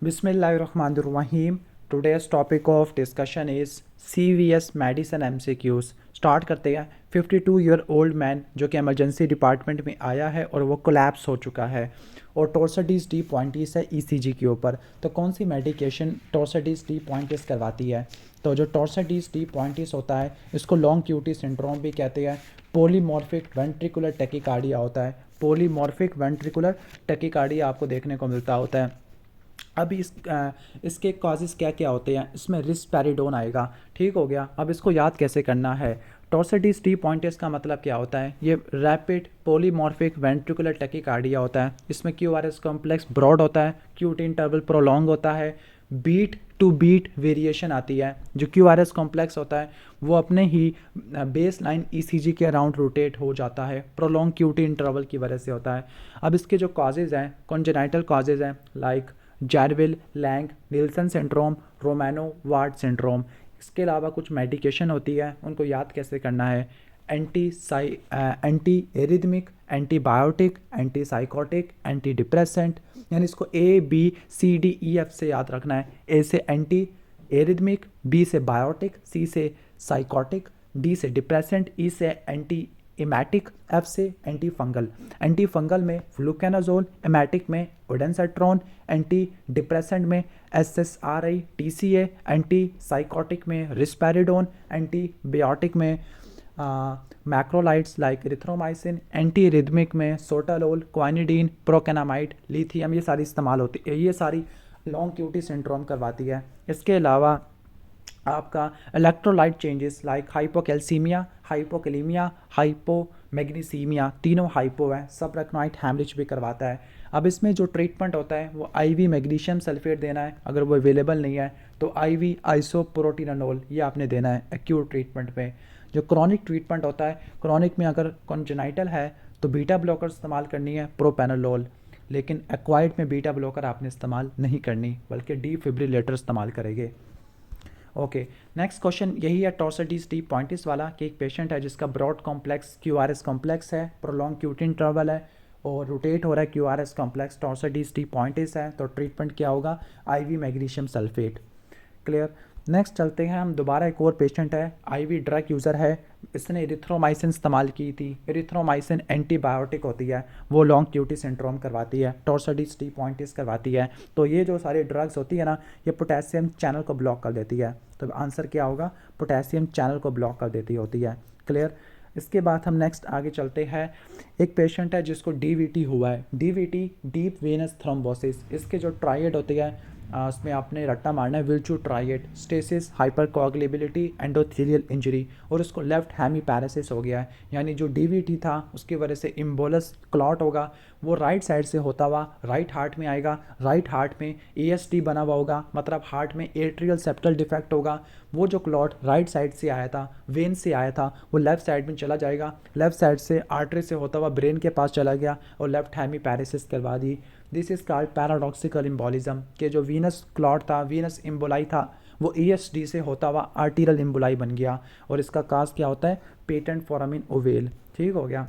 Bismillahirrahmanirrahim. Today's topic of discussion is CVS medicine MCQs. Start करते हैं। 52 year old man जो कि emergency department में आया है और वो कोलैप्स हो चुका है और टॉर्सिडीज डी पॉइंटिस है ईसीजी के ऊपर। तो कौन सी मेडिकेशन टॉर्सिडीज डी पॉइंटिस करवाती है? तो जो टॉर्सिडीज डी पॉइंटिस होता है इसको लॉन्ग क्यूटी सिंड्रोम भी कहते हैं। पॉलीमॉर्फिक वेंट्रिकुलर टैकीकार्डिया होता है। पॉलीमॉर्फिक वेंट्रिकुलर टैकीकार्डिया आपको देखने को मिलता होता है। अब इसके कॉजेज़ क्या क्या होते हैं? इसमें रिस्पेरिडोन आएगा। ठीक हो गया। अब इसको याद कैसे करना है? टॉर्सिडीज डी पॉइंटिस का मतलब क्या होता है? ये रैपिड पॉलीमॉर्फिक वेंट्रिकुलर टैकीकार्डिया होता है। इसमें क्यूआरएस कॉम्प्लेक्स ब्रॉड होता है, क्यूटी इंटरवल प्रोलॉन्ग होता है, बीट टू बीट वेरिएशन आती है। जो क्यूआरएस कॉम्प्लेक्स होता है वो अपने ही बेस लाइन ईसीजी के अराउंड रोटेट हो जाता है, प्रोलॉन्ग क्यूटी इंटरवल की वजह से होता है। अब इसके जो कॉजेज़ हैं, कॉन्जेनाइटल कॉजेज़ हैं like Jervell Lange Nielsen syndrome, Romano Ward syndrome. इसके अलावा कुछ मेडिकेशन होती है, उनको याद कैसे करना है? Anti arrhythmic, antibiotic, anti psychotic, anti depressant. यानी इसको ABCDEF से याद रखना है। ए से एंटी एरिथमिक, बी से बायोटिक, सी से साइकोटिक, डी से डिप्रेसेंट, ई से एंटी इमैटिक, एफ से एंटी फंगल। एंटी फंगल में फ्लूकेनाजोल, इमैटिक में ओडेंसेट्रॉन, एंटी डिप्रेसेंट में SSRI TCA, एंटी साइकोटिक में रिस्पेरिडोन, एंटी बायोटिक में macrolides like erythromycin, anti rhythmic में सोटालोल, क्वानिडीन, प्रोकेनामाइड, लिथियम। ये सारी इस्तेमाल होती है। ये सारी लॉन्ग क्यूटी सिंड्रोम करवाती है। इसके अलावा आपका electrolyte changes like hypocalcaemia, hypokalaemia, hypomagnesaemia, तीनों हाइपो है। सबरेक्नाइट हैमरेज भी करवाता है। अब इसमें जो ट्रीटमेंट होता है वो IV मैग्नीशियम सल्फेट देना है। अगर वो अवेलेबल नहीं है तो IV आइसोप्रोटीनोल ये आपने देना है एक्यूट ट्रीटमेंट में। जो क्रॉनिक ट्रीटमेंट होता है, क्रॉनिक में अगर कॉन्जेनाइटल है तो बीटा ब्लॉकर इस्तेमाल करनी है, प्रोपेनोलोल। लेकिन एक्वायर्ड में बीटा ब्लॉकर आपने इस्तेमाल नहीं करनी बल्कि डिफिब्रिलेटर इस्तेमाल करेंगे। ओके, नेक्स्ट क्वेश्चन यही है टॉर्सिडीज डी पॉइंटिस वाला कि एक पेशेंट है जिसका ब्रॉड कॉम्प्लेक्स क्यूआरएस कॉम्प्लेक्स है, प्रोलॉन्ग क्यूटी इंटरवल है और रोटेट हो रहा है क्यूआरएस कॉम्प्लेक्स, टॉर्सिडीज डी पॉइंटिस है। तो ट्रीटमेंट क्या होगा? IV magnesium sulphate. Clear. Next चलते हैं हम दोबारा। एक और पेशेंट है, IV ड्रग यूज़र है, इसने इरिथ्रोमाइसिन इस्तेमाल की थी। इरिथ्रोमाइसिन एंटीबायोटिक होती है, वो लॉन्ग क्यूटी सिंड्रोम करवाती है, टॉर्सिडीज डी पॉइंटिस करवाती है। तो ये जो सारी ड्रग्स होती है ना, ये पोटेशियम चैनल को ब्लॉक कर देती है। तो आंसर क्या होगा? पोटेशियम चैनल को ब्लॉक कर देती होती है। क्लियर। इसके बाद हम नेक्स्ट आगे चलते हैं। एक पेशेंट है जिसको DVT हुआ है। DVT deep venous thrombosis. इसके जो ट्रायड होती है उसमें आपने रट्टा मारना है, विल्चू ट्रायड, स्टेसिस, हाइपरकोagulability, एंडोथेलियल इंजरी और उसको लेफ्ट हेमीपैरेसिस हो गया है। यानी जो DVT था उसकी वजह से इम्बोलस क्लॉट होगा, वो राइट साइड से होता हुआ राइट हार्ट में आएगा। राइट हार्ट में ASD बना हुआ होगा, मतलब हार्ट में एट्रियल सेप्टल डिफेक्ट होगा। वो जो क्लॉट राइट साइड से आया था, वेन से आया था, वो लेफ्ट साइड में चला जाएगा। लेफ्ट साइड से आर्टरी से होता हुआ ब्रेन के पास चला गया और लेफ्ट हेमीपैरेसिस करवा दी। This is called paradoxical embolism के जो वीनस क्लॉट था, वीनस इम्बोलाई था, वो ESD से होता हुआ आर्टीरियल इम्बोलाई बन गया। और इसका काज क्या होता है? Patent foramen oval. ठीक हो गया।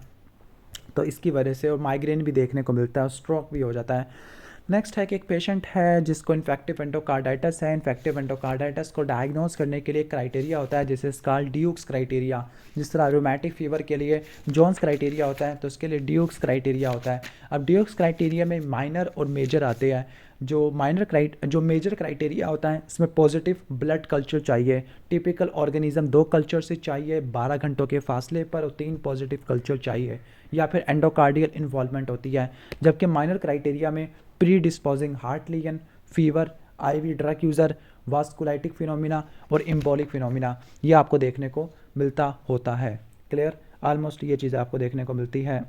तो इसकी वजह से और माइग्रेन भी देखने को मिलता है, स्ट्रोक भी हो जाता है। नेक्स्ट है कि एक पेशेंट है जिसको इन्फेक्टिव एंडोकार्डाइटिस है। इन्फेक्टिव एंडोकार्डाइटिस को डायग्नोज करने के लिए क्राइटेरिया होता है जिसे कॉल्ड ड्यूक्स क्राइटेरिया। जिस तरह रोमैटिक फीवर के लिए जोन्स क्राइटेरिया होता है तो उसके लिए ड्यूक्स क्राइटेरिया होता है। अब ड्यूक्स क्राइटेरिया में माइनर और मेजर आते हैं। जो मेजर क्राइटेरिया होता है इसमें पॉजिटिव ब्लड कल्चर चाहिए, टिपिकल ऑर्गेनिज्म 2 कल्चर से चाहिए 12 घंटों के फासले पर और 3 पॉजिटिव कल्चर चाहिए, या फिर एंडोकार्डियल इन्वॉल्वमेंट होती है। जबकि माइनर क्राइटेरिया में predisposing heart lesion, fever, IV drug user, vasculitic phenomena और इम्बोलिक फिनोमिना ये आपको देखने को मिलता होता है। क्लियर। ऑलमोस्ट ये चीज़ें आपको देखने को मिलती है।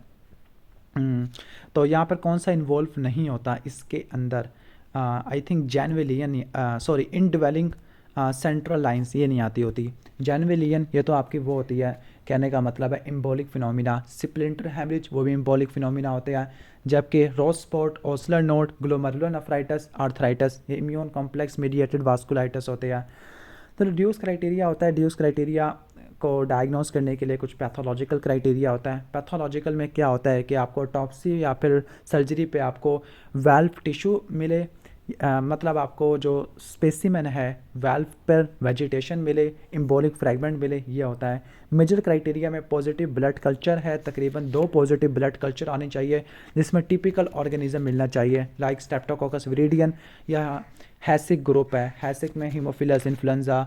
तो यहाँ पर कौन सा इन्वॉल्व नहीं होता इसके अंदर? आई थिंक जैनवेलियन, सॉरी इनडिवेलिंग सेंट्रल लाइंस ये नहीं आती होती। जैनवेलियन ये तो आपकी वो होती है, कहने का मतलब है इम्बोलिक फिनोमिना। स्प्लिंटर हेमरेज वो भी इम्बोलिक फिनोमिना होते हैं। जबकि रोज स्पॉट, ओस्लर नोड, ग्लोमेरुलोनेफ्राइटिस, आर्थराइटिस ये इम्यून कॉम्प्लेक्स मीडिएटेड वास्कुलाइटिस होते हैं। तो ड्यूस क्राइटेरिया होता है। ड्यूस क्राइटेरिया को डायग्नोस करने के लिए कुछ पैथोलॉजिकल क्राइटेरिया होता है। पैथोलॉजिकल में क्या होता है कि आपको ऑटोप्सी या फिर सर्जरी पे आपको वाल्व टिश्यू मिले मतलब आपको जो स्पेसिमेन है वाल्व पर वेजिटेशन मिले, एम्बोलिक फ्रैगमेंट मिले, ये होता है। मेजर क्राइटेरिया में पॉजिटिव ब्लड कल्चर है, तकरीबन 2 पॉजिटिव ब्लड कल्चर आने चाहिए जिसमें टिपिकल ऑर्गेनिज्म मिलना चाहिए लाइक स्ट्रेप्टोकोकस विरिडियन या हैसिक ग्रुप है। हैसिक में हीमोफिलस इन्फ्लुएंजा,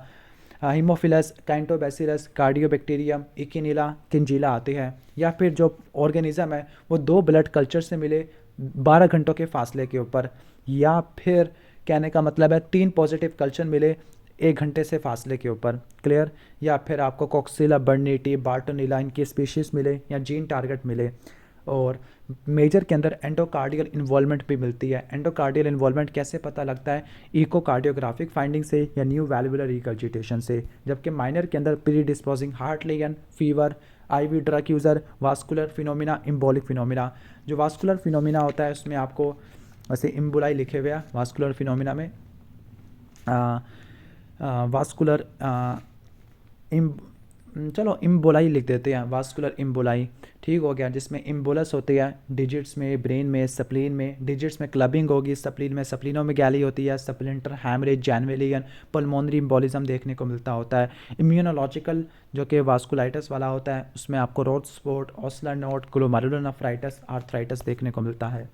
हीमोफिलस कैंटोबैसिलस, कार्डियोबैक्टीरियम, इकिनीला, किंजीला आते हैं। या फिर जो ऑर्गेनिज्म है वो 2 ब्लड कल्चर से मिले 12 घंटों के फासले के ऊपर, या फिर कहने का मतलब है 3 पॉजिटिव कल्चर मिले 1 घंटे से फासले के ऊपर। क्लियर? या फिर आपको कॉक्सिला बर्नेटी, बार्टोनिला इनकी स्पीशीज़ मिले या जीन टारगेट मिले। और मेजर के अंदर एंडोकार्डियल इन्वॉल्वमेंट भी मिलती है। एंडोकार्डियल इन्वॉल्वमेंट कैसे पता लगता है? इकोकार्डियोग्राफिक फाइंडिंग से या न्यू वैल्वुलर रिगर्जिटेशन से। जबकि माइनर के अंदर predisposing heart lesion, fever, IV drug user, vascular phenomena, embolic phenomena. जो वास्कुलर फिनोमिना होता है उसमें आपको वैसे इम्बोलाई लिखे हुए हैं वास्कुलर फिनोमिना में, वास्कुलर चलो इम्बोलाई लिख देते हैं, वास्कुलर इम्बोलाई। ठीक हो गया, जिसमें इम्बोलस होते हैं डिजिट्स में, ब्रेन में, सप्लीन में। डिजिट्स में क्लबिंग होगी, सप्लीन में सप्लीनों में गैली होती है, सप्लिंटर हैमरेज, जैनवेलियन, पल्मोनरी इम्बोलिज्म देखने को मिलता होता है। इम्यूनोलॉजिकल जो कि वास्कुलाइटिस वाला होता है उसमें आपको road spot, ऑस्लर note, glomerular nephritis, arthritis देखने को मिलता है।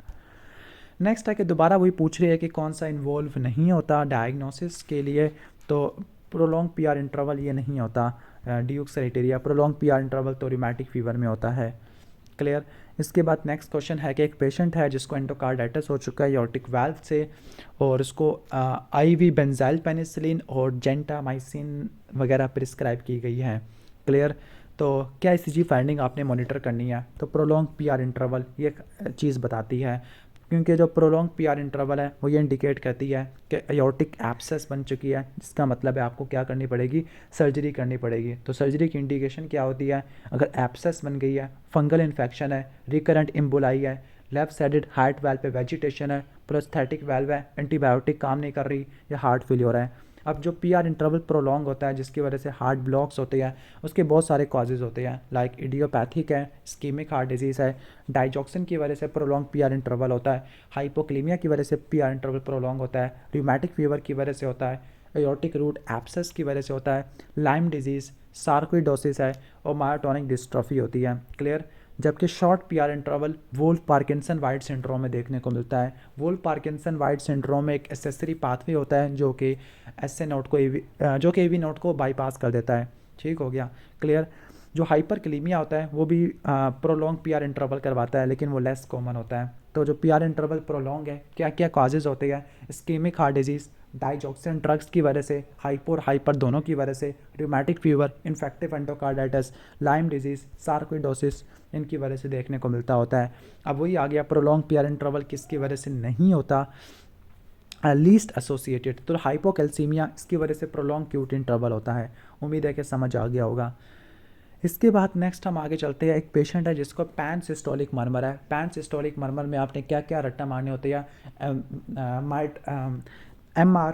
नेक्स्ट है कि दोबारा वही पूछ रही है कि कौन सा इन्वॉल्व नहीं होता डायग्नोसिस के लिए, तो प्रोलॉन्ग पीआर इंटरवल ये नहीं होता। Duke's criteria prolong PR interval तो रिमेटिक फीवर में होता है। क्लियर? इसके बाद नेक्स्ट क्वेश्चन है कि एक पेशेंट है जिसको एंडोकार्डाइटिस हो चुका है एओर्टिक वाल्व से, और उसको आईवी बेंजाइल पेनिसिलिन और जेंटामाइसिन वगैरह प्रिस्क्राइब की गई है। क्लियर? तो क्या ईसीजी फाइंडिंग आपने मॉनिटर करनी है? तो प्रोलॉन्ग पीआर इंटरवल ये चीज़ बताती है, क्योंकि जो प्रोलॉन्ग पीआर इंटरवल है वो ये इंडिकेट करती है कि एओर्टिक एब्सेस बन चुकी है, जिसका मतलब है आपको क्या करनी पड़ेगी? सर्जरी करनी पड़ेगी। तो सर्जरी की इंडिकेशन क्या होती है? अगर एब्सेस बन गई है, फंगल इन्फेक्शन है, रिकरेंट इम्बोलाई है, लेफ्ट साइडेड हार्ट वाल्व पे वेजिटेशन है, प्रोस्थेटिक वाल्व है, एंटीबायोटिक काम नहीं कर रही, या हार्ट फेलियर है। अब जो पीआर इंटरवल प्रोलॉन्ग होता है जिसकी वजह से हार्ट ब्लॉक्स होते हैं, उसके बहुत सारे कॉजेज़ होते हैं लाइक इडियोपैथिक है, स्कीमिक हार्ट डिजीज़ है, डाइजॉक्सिन की वजह से प्रोलॉन्ग पीआर इंटरवल होता है, हाइपोक्लीमिया की वजह से पीआर इंटरवल प्रोलॉन्ग होता है, रूमेटिक फीवर की वजह से होता है, एओर्टिक रूट एब्सेस की वजह से होता है, लाइम डिजीज़, सार्कोइडोसिस है, और मायोटोनिक डिस्ट्रॉफी होती है। क्लियर? जबकि short PR interval Wolff Parkinson White syndrome में देखने को मिलता है। वुल्फ पार्किंसन वाइट सिंड्रोम में एक एसेसरी पाथवे होता है जो कि एसए नोट को एवी नोट को बाईपास कर देता है। ठीक हो गया? क्लियर? जो हाइपरक्लीमिया होता है वो भी प्रोलॉन्ग पीआर इंटरवल करवाता है, लेकिन वो लेस कॉमन होता है। तो जो पीआर इंटरवल प्रोलॉन्ग है, क्या क्या कॉजेज़ होते हैं? Ischaemic heart disease, digoxin drugs की वजह से, हाइपो और हाइपर दोनों की वजह से, rheumatic fever, infective endocarditis, lime disease, sarcoidosis, इनकी वजह से देखने को मिलता होता है। अब वही आ गया प्रोलॉन्ग पीआर इंटरवल किसकी वजह से नहीं होता? लीस्ट एसोसिएटेड, तो हाइपोकैल्सीमिया, इसकी वजह से प्रोलॉन्ग क्यूट इंटरवल होता है। उम्मीद है कि समझ आ गया होगा। इसके बाद नेक्स्ट हम आगे चलते हैं। एक पेशेंट है जिसको पैन सिस्टोलिक मर्मर है। पैन सिस्टोलिक मर्मर में आपने क्या क्या रट्टा मारने होते हैं? MR,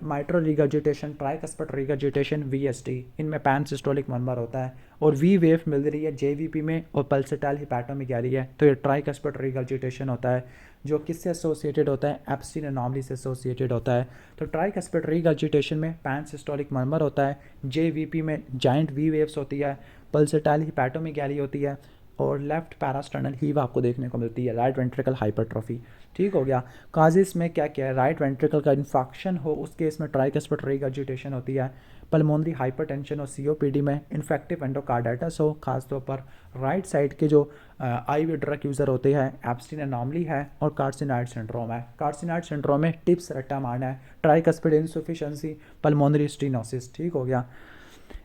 माइट्रो रिगर्जिटेशन, ट्राइकस्पेट रिगर्जिटेशन, VST, इनमें पैन सिस्टोलिक मर्मर होता है। और वी वेव मिल रही है JVP में और पल्सेटाइल हिपैटोमेगाली है, तो ये ट्राइकस्पेट रिगर्जिटेशन होता है, जो किससे एसोसिएटेड होता है? एब्सिन एनॉमली से एसोसिएटेड होता है। तो ट्राइकस्पेट रिगर्जिटेशन में पैन सिस्टोलिक मर्मर होता है, JVP में जाइंट वी वेव्स होती है, पल्सेटाइल हिपैटोमेगाली होती है, और लेफ्ट पैरास्टर्नल हीव आपको देखने को मिलती है, राइट वेंट्रिकल हाइपरट्रॉफी। ठीक हो गया? काजेस में क्या क्या है? राइट वेंट्रिकल का इन्फेक्शन हो उस केस में ट्राइकस्पेट रिगर्जिटेशन होती है। पल्मोनरी हाइपरटेंशन और COPD में इन्फेक्टिव एंडोकार्डाइटिस हो, खासतौर पर राइट साइड के जो आईवी ड्रग यूज़र होते हैं, एब्स्टिन एनॉमली है, और कार्सिनॉइड सिंड्रोम है। कार्सिनॉइड सिंड्रोम में टिप्स रट्टा मारना है, ट्राइकस्पेड इनसफिशिएंसी, पल्मोनरी स्टेनोसिस। ठीक हो गया?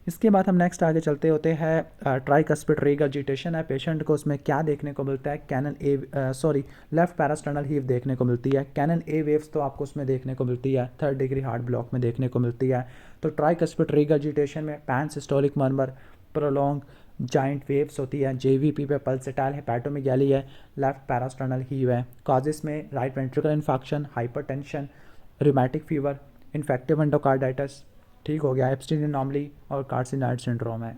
इसके बाद हम नेक्स्ट आगे चलते होते हैं। ट्राइकस्पिड रिगर्जिटेशन है पेशेंट को, उसमें क्या देखने को मिलता है? कैनन लेफ्ट पैरास्टर्नल हीव देखने को मिलती है। कैनन ए वेव्स तो आपको उसमें देखने को मिलती है, 3rd डिग्री हार्ट ब्लॉक में देखने को मिलती है। तो ट्राइकस्पिड रिगर्जिटेशन में pan systolic murmur, prolong giant waves होती है, JVP पे पल्सेटाइल हिपैटोमेगाली है, लेफ्ट पैरास्टर्नल हीव है। कॉजेस में right ventricle infection, hypertension, rheumatic fever, infective endocarditis. ठीक हो गया? एब्स्टिन एनॉमली और कार्सिनॉइड सिंड्रोम है।